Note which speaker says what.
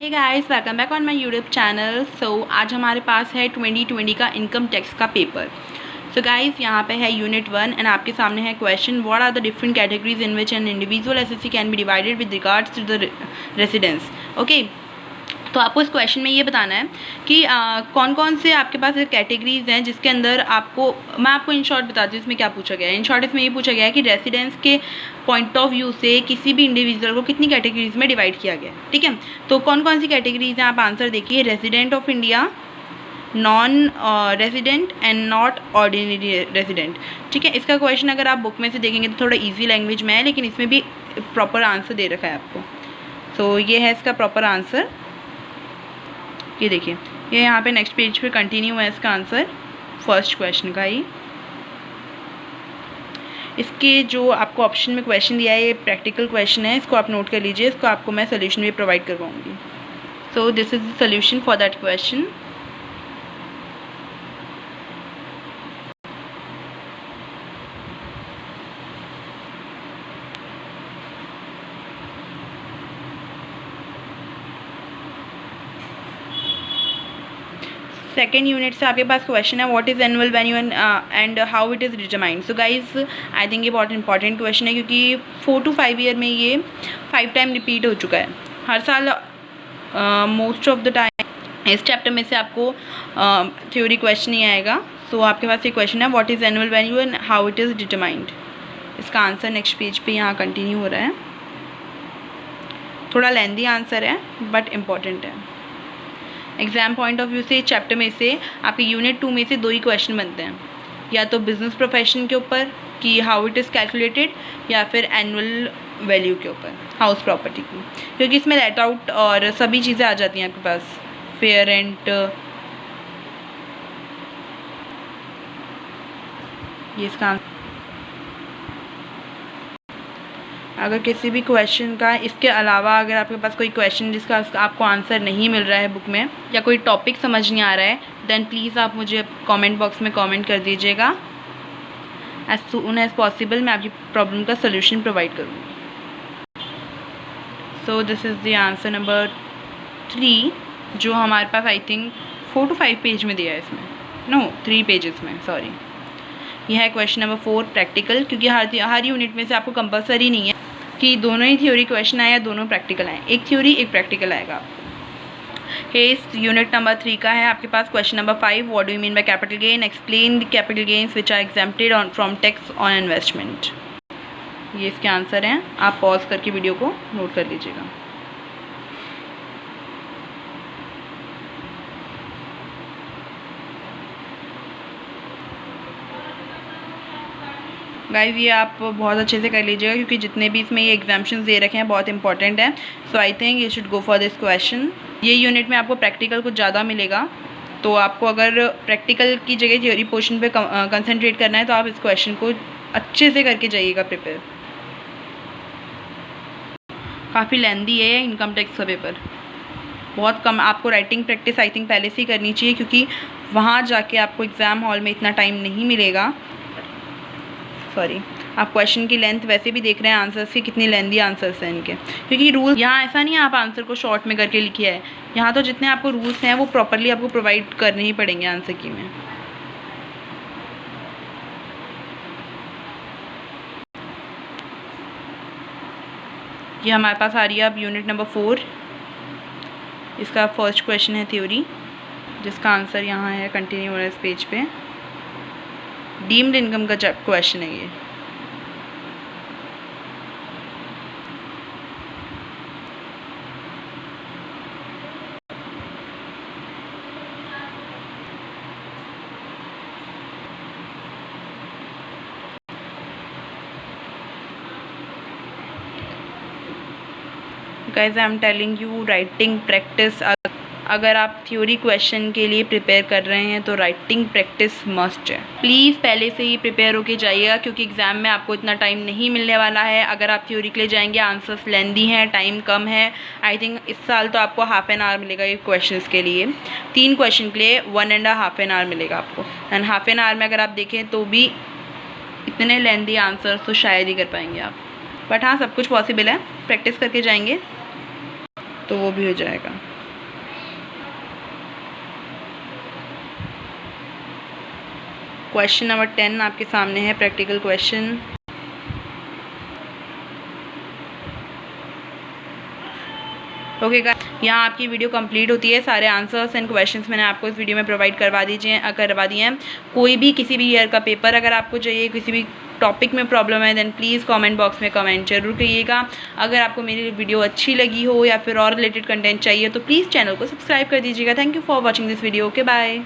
Speaker 1: Hey guys, welcome back on my YouTube channel. आज हमारे पास है 2020 का इनकम टैक्स का पेपर। सो गाइस, यहाँ पे है यूनिट 1 एंड आपके सामने है question, what are the different categories in which an individual assessee can be divided with regards to the residence. Okay, तो आपको इस क्वेश्चन में ये बताना है कि कौन कौन से आपके पास कैटेगरीज हैं जिसके अंदर मैं आपको इन शॉर्ट बताती हूँ इसमें क्या पूछा गया है। इन शॉर्ट इसमें ये पूछा गया है कि रेसिडेंस के पॉइंट ऑफ व्यू से किसी भी इंडिविजुअल को कितनी कैटेगरीज में डिवाइड किया गया है। ठीक है, तो कौन कौन सी कैटेगरीज हैं आप आंसर देखिए। Resident of India, non resident and not ordinary resident. ठीक है, इसका क्वेश्चन अगर आप बुक में से देखेंगे तो थोड़ा ईजी लैंग्वेज में है, लेकिन इसमें भी प्रॉपर आंसर दे रखा है आपको। तो ये है इसका प्रॉपर आंसर, ये देखिए, ये यहाँ पे नेक्स्ट पेज पे कंटिन्यू है इसका आंसर फर्स्ट क्वेश्चन का ही। इसके जो आपको ऑप्शन में क्वेश्चन दिया है ये प्रैक्टिकल क्वेश्चन है, इसको आप नोट कर लीजिए, इसको आपको मैं सोल्यूशन भी प्रोवाइड करवाऊंगी। So this is the solution for that question. Second unit से आपके पास क्वेश्चन है, what is annual value and how it is determined. So guys, I think ये बहुत इंपॉर्टेंट क्वेश्चन है क्योंकि 4 to 5 ईयर में ये 5 टाइम रिपीट हो चुका है हर साल। मोस्ट ऑफ द टाइम इस चैप्टर में से आपको थ्योरी क्वेश्चन ही आएगा। सो आपके पास ये क्वेश्चन है, what is annual value and how it is determined. इसका आंसर नेक्स्ट पेज पे यहाँ कंटिन्यू हो रहा है। थोड़ा लेंदी आंसर है बट इम्पॉर्टेंट है। एग्ज़ाम पॉइंट ऑफ व्यू से चैप्टर में से आपके यूनिट 2 में से 2 ही क्वेश्चन बनते हैं, या तो बिजनेस प्रोफेशन के ऊपर कि हाउ इट इज़ कैलकुलेटेड, या फिर एनुअल वैल्यू के ऊपर हाउस प्रॉपर्टी की, क्योंकि इसमें लेट आउट और सभी चीज़ें आ जाती हैं आपके पास, फेयर रेंट, ये इसका। अगर किसी भी क्वेश्चन का इसके अलावा अगर आपके पास कोई क्वेश्चन जिसका आपको आंसर नहीं मिल रहा है बुक में, या कोई टॉपिक समझ नहीं आ रहा है, देन प्लीज़ आप मुझे कमेंट बॉक्स में कमेंट कर दीजिएगा। एज सून एज पॉसिबल मैं आपकी प्रॉब्लम का सोल्यूशन प्रोवाइड करूँगी। So this is the answer number 3, जो हमारे पास आई थिंक 4 to 5 पेज में दिया है इसमें, नो 3 पेजेस में, सॉरी। यह है क्वेश्चन नंबर 4 प्रैक्टिकल, क्योंकि हर यूनिट में से आपको कंपलसरी नहीं है कि दोनों ही थ्योरी क्वेश्चन आए या दोनों प्रैक्टिकल आए, एक थ्योरी एक प्रैक्टिकल आएगा आपको। इस यूनिट नंबर 3 का है आपके पास question number 5, what do you mean by capital gain, explain the capital gains which are exempted from tax on investment. ये इसके आंसर हैं, आप पॉज करके वीडियो को नोट कर लीजिएगा। गाइस, ये आप बहुत अच्छे से कर लीजिएगा क्योंकि जितने भी इसमें ये एग्जाम्पशंस दे रखे हैं बहुत इंपॉर्टेंट है। So I think you should go for this question. ये यूनिट में आपको प्रैक्टिकल कुछ ज़्यादा मिलेगा, तो आपको अगर प्रैक्टिकल की जगह थ्योरी पोर्शन पे कंसंट्रेट करना है तो आप इस क्वेश्चन को अच्छे से करके जाइएगा प्रिपेयर। काफ़ी लेंदी है इनकम टैक्स का पेपर, बहुत कम। आपको राइटिंग प्रैक्टिस आई थिंक पहले से ही करनी चाहिए क्योंकि वहाँ जाके आपको एग्ज़ाम हॉल में इतना टाइम नहीं मिलेगा। सॉरी, आप क्वेश्चन की लेंथ वैसे भी देख रहे हैं आंसर्स की, कितनी लेंदी आंसर्स हैं इनके, क्योंकि रूल यहाँ ऐसा नहीं है आप आंसर को शॉर्ट में करके लिखिए है। यहाँ तो जितने आपको रूल्स हैं वो प्रॉपरली आपको प्रोवाइड करने ही पड़ेंगे आंसर की में। ये हमारे पास आ रही है अब यूनिट नंबर 4, इसका फर्स्ट क्वेश्चन है थ्योरी, जिसका आंसर यहाँ है, कंटिन्यू हो रहा है इस पेज पे। डीम्ड इनकम का क्वेश्चन है ये। Guys, I am telling you, writing practice, अगर आप थ्योरी क्वेश्चन के लिए प्रिपेयर कर रहे हैं तो राइटिंग प्रैक्टिस मस्ट है। प्लीज़ पहले से ही प्रिपेयर होके जाइएगा क्योंकि एग्ज़ाम में आपको इतना टाइम नहीं मिलने वाला है। अगर आप थ्योरी के लिए जाएंगे, आंसर्स लेंदी हैं, टाइम कम है। आई थिंक इस साल तो आपको हाफ एन आवर मिलेगा ये क्वेश्चंस के लिए, 3 क्वेश्चन के लिए 1.5 आवर मिलेगा आपको। एंड हाफ एन आवर में अगर आप देखें तो भी इतने लेंदी आंसर्स तो शायद ही कर पाएंगे आप, बट हाँ सब कुछ पॉसिबल है, प्रैक्टिस करके जाएंगे तो वो भी हो जाएगा। क्वेश्चन नंबर 10 आपके सामने है, प्रैक्टिकल क्वेश्चन। ओके गाइस, यहाँ आपकी वीडियो कंप्लीट होती है। सारे आंसर्स एंड क्वेश्चंस मैंने आपको इस वीडियो में प्रोवाइड करवा दिए हैं। कोई भी किसी भी ईयर का पेपर अगर आपको चाहिए, किसी भी टॉपिक में प्रॉब्लम है, देन प्लीज़ कमेंट बॉक्स में कमेंट जरूर करिएगा। अगर आपको मेरी वीडियो अच्छी लगी हो या फिर और रिलेटेड कंटेंट चाहिए तो प्लीज़ चैनल को सब्सक्राइब कर दीजिएगा। Thank you for watching this video. Okay bye.